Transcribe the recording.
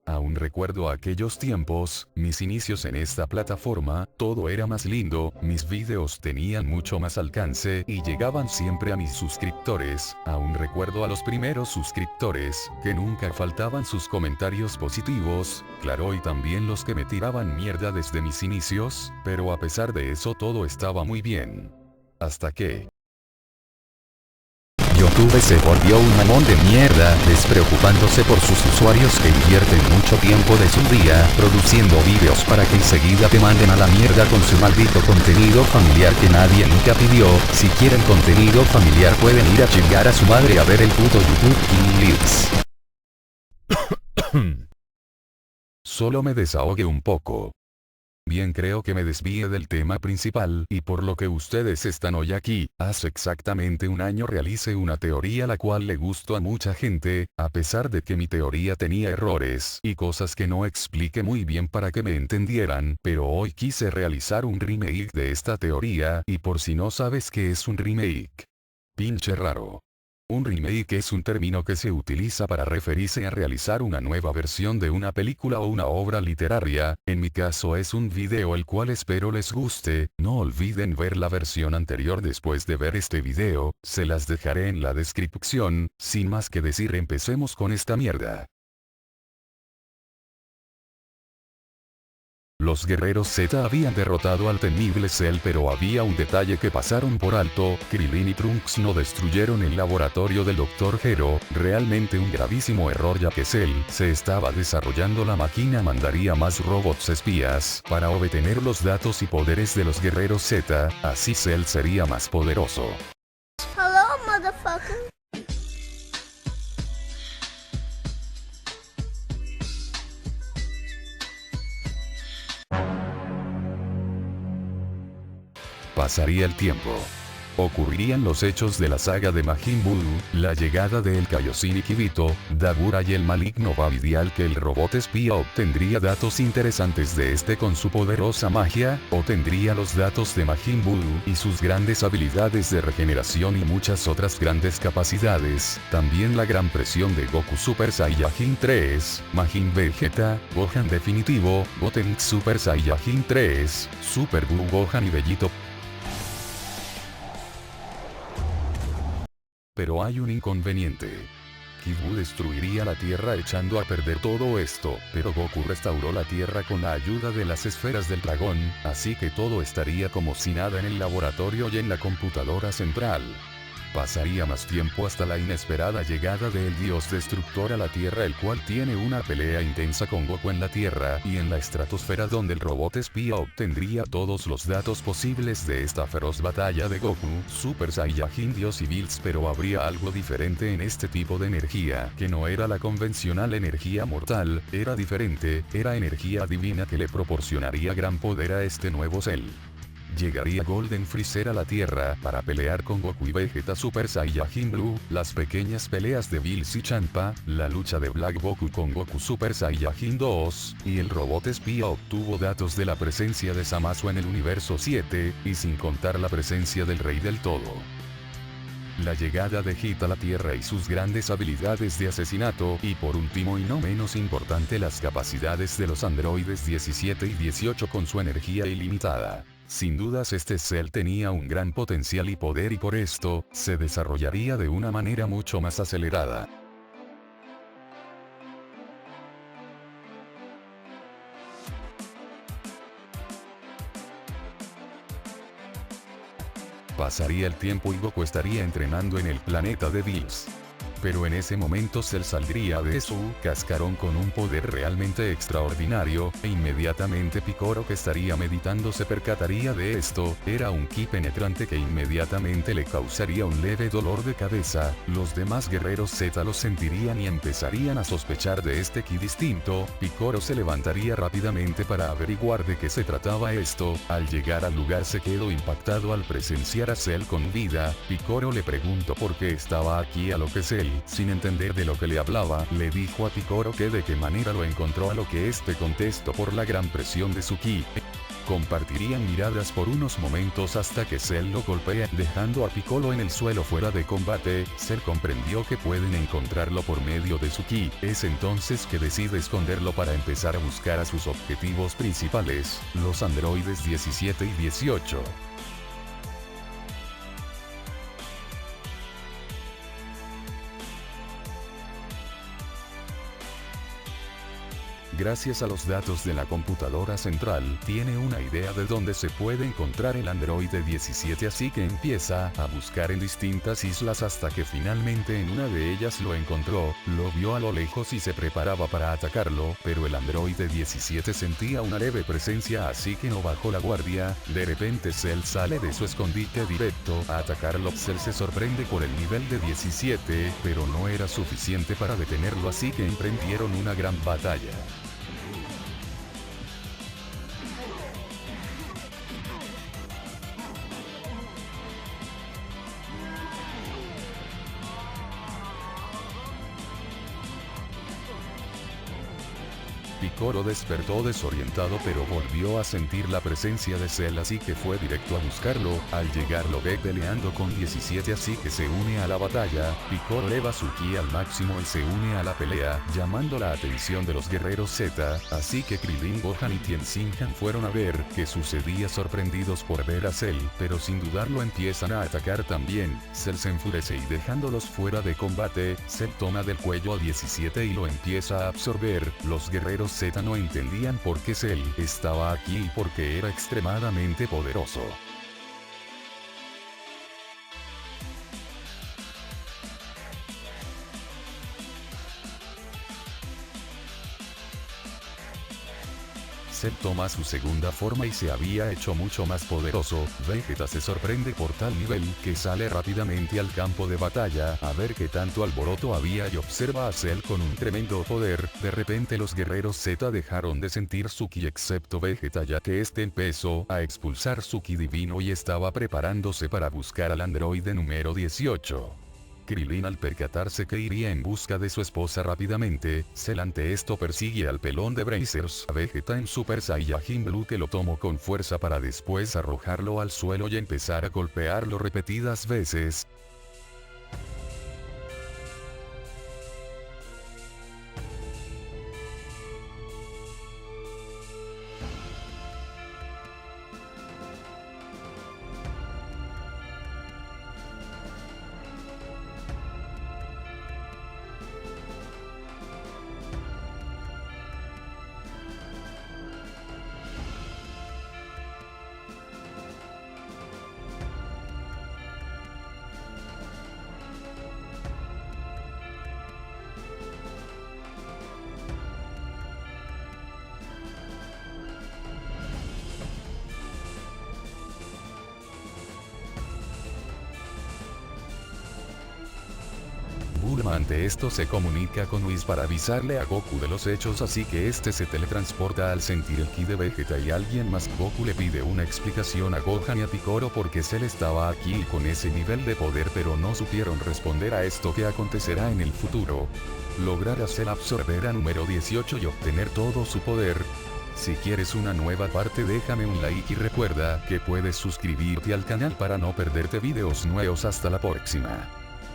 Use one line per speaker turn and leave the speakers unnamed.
Aún recuerdo aquellos tiempos, mis inicios en esta plataforma, todo era más lindo, mis videos tenían mucho más alcance y llegaban siempre a mis suscriptores. Aún recuerdo a los primeros suscriptores, que nunca faltaban sus comentarios positivos, claro, y también los que me tiraban mierda desde mis inicios, pero a pesar de eso todo estaba muy bien. Hasta que
YouTube se volvió un mamón de mierda, despreocupándose por sus usuarios que invierten mucho tiempo de su día, produciendo vídeos para que enseguida te manden a la mierda con su maldito contenido familiar que nadie nunca pidió. Si quieren contenido familiar pueden ir a chingar a su madre a ver el puto YouTube King Leaks.
solo me desahogué un poco. Bien, creo que me desvíe del tema principal, y por lo que ustedes están hoy aquí. Hace exactamente un año realicé una teoría la cual le gustó a mucha gente, a pesar de que mi teoría tenía errores y cosas que no expliqué muy bien para que me entendieran, pero hoy quise realizar un remake de esta teoría, y por si no sabes qué es un remake. Pinche raro. Un remake es un término que se utiliza para referirse a realizar una nueva versión de una película o una obra literaria. En mi caso es un video el cual espero les guste. No olviden ver la versión anterior después de ver este video, se las dejaré en la descripción. Sin más que decir, empecemos con esta mierda. Los guerreros Z habían derrotado al temible Cell, pero había un detalle que pasaron por alto: Krillin y Trunks no destruyeron el laboratorio del Dr. Gero, realmente un gravísimo error, ya que Cell se estaba desarrollando la máquina mandaría más robots espías para obtener los datos y poderes de los guerreros Z, así Cell sería más poderoso.
Hello, motherfucker.
Pasaría el tiempo. Ocurrirían los hechos de la saga de Majin Buu, la llegada de El Kaioshin y Kibito, Dabura y el maligno Babidial, que el robot espía obtendría datos interesantes de este con su poderosa magia, obtendría los datos de Majin Buu y sus grandes habilidades de regeneración y muchas otras grandes capacidades, también la gran presión de Goku Super Saiyajin 3, Majin Vegeta, Gohan definitivo, Goten Super Saiyajin 3, Super Buu Gohan y Bellito. Pero hay un inconveniente. Kid Buu destruiría la Tierra echando a perder todo esto, pero Goku restauró la Tierra con la ayuda de las esferas del dragón, así que todo estaría como si nada en el laboratorio y en la computadora central. Pasaría más tiempo hasta la inesperada llegada del dios destructor a la Tierra, el cual tiene una pelea intensa con Goku en la Tierra y en la estratosfera, donde el robot espía obtendría todos los datos posibles de esta feroz batalla de Goku, Super Saiyajin Dios y Bills. Pero habría algo diferente en este tipo de energía, que no era la convencional energía mortal, era diferente, era energía divina que le proporcionaría gran poder a este nuevo Cell. Llegaría Golden Freezer a la Tierra para pelear con Goku y Vegeta Super Saiyajin Blue, las pequeñas peleas de Bills y Champa, la lucha de Black Goku con Goku Super Saiyajin 2, y el robot espía obtuvo datos de la presencia de Zamasu en el universo 7, y sin contar la presencia del Rey del Todo. La llegada de Hit a la Tierra y sus grandes habilidades de asesinato, y por último y no menos importante, las capacidades de los androides 17 y 18 con su energía ilimitada. Sin dudas este Cell tenía un gran potencial y poder, y por esto, se desarrollaría de una manera mucho más acelerada. Pasaría el tiempo y Goku estaría entrenando en el planeta de Bills. Pero en ese momento Cell saldría de su cascarón con un poder realmente extraordinario, e inmediatamente Piccolo, que estaría meditando, se percataría de esto. Era un ki penetrante que inmediatamente le causaría un leve dolor de cabeza. Los demás guerreros Z lo sentirían y empezarían a sospechar de este ki distinto. Piccolo se levantaría rápidamente para averiguar de qué se trataba esto. Al llegar al lugar se quedó impactado al presenciar a Cell con vida. Piccolo le preguntó por qué estaba aquí, a lo que Cell, sin entender de lo que le hablaba, le dijo a Piccolo que de qué manera lo encontró, a lo que este contestó: por la gran presión de su ki. Compartirían miradas por unos momentos hasta que Cell lo golpea, dejando a Piccolo en el suelo fuera de combate. Cell comprendió que pueden encontrarlo por medio de su ki, es entonces que decide esconderlo para empezar a buscar a sus objetivos principales, los androides 17 y 18. Gracias a los datos de la computadora central, tiene una idea de dónde se puede encontrar el androide 17, así que empieza a buscar en distintas islas hasta que finalmente en una de ellas lo encontró, lo vio a lo lejos y se preparaba para atacarlo, pero el androide 17 sentía una leve presencia, así que no bajó la guardia. De repente Cell sale de su escondite directo a atacarlo. Cell se sorprende por el nivel de 17, pero no era suficiente para detenerlo, así que emprendieron una gran batalla. Piccolo despertó desorientado, pero volvió a sentir la presencia de Cell, así que fue directo a buscarlo. Al llegar lo ve peleando con 17, así que se une a la batalla. Piccolo eleva su ki al máximo y se une a la pelea, llamando la atención de los guerreros Z, así que Krillin, Gohan y Tien-Shinhan fueron a ver qué sucedía, sorprendidos por ver a Cell, pero sin dudarlo empiezan a atacar también. Cell se enfurece y dejándolos fuera de combate, Cell toma del cuello a 17 y lo empieza a absorber. Los guerreros Z no entendían por qué Cell estaba aquí y porque era extremadamente poderoso. Cell toma su segunda forma y se había hecho mucho más poderoso. Vegeta se sorprende por tal nivel que sale rápidamente al campo de batalla a ver qué tanto alboroto había y observa a Cell con un tremendo poder. De repente los guerreros Z dejaron de sentir su ki excepto Vegeta, ya que este empezó a expulsar su ki divino y estaba preparándose para buscar al androide número 18. Krillin, al percatarse que iría en busca de su esposa rápidamente, Cell ante esto persigue al pelón de Brazers, a Vegeta en Super Saiyajin Blue, que lo tomó con fuerza para después arrojarlo al suelo y empezar a golpearlo repetidas veces. Bulma ante esto se comunica con Whis para avisarle a Goku de los hechos, así que este se teletransporta al sentir el ki de Vegeta y alguien más. Goku le pide una explicación a Gohan y a Piccolo porque Cell estaba aquí y con ese nivel de poder, pero no supieron responder a esto que acontecerá en el futuro. Lograr hacer absorber a número 18 y obtener todo su poder. Si quieres una nueva parte, déjame un like y recuerda que puedes suscribirte al canal para no perderte videos nuevos. Hasta la próxima.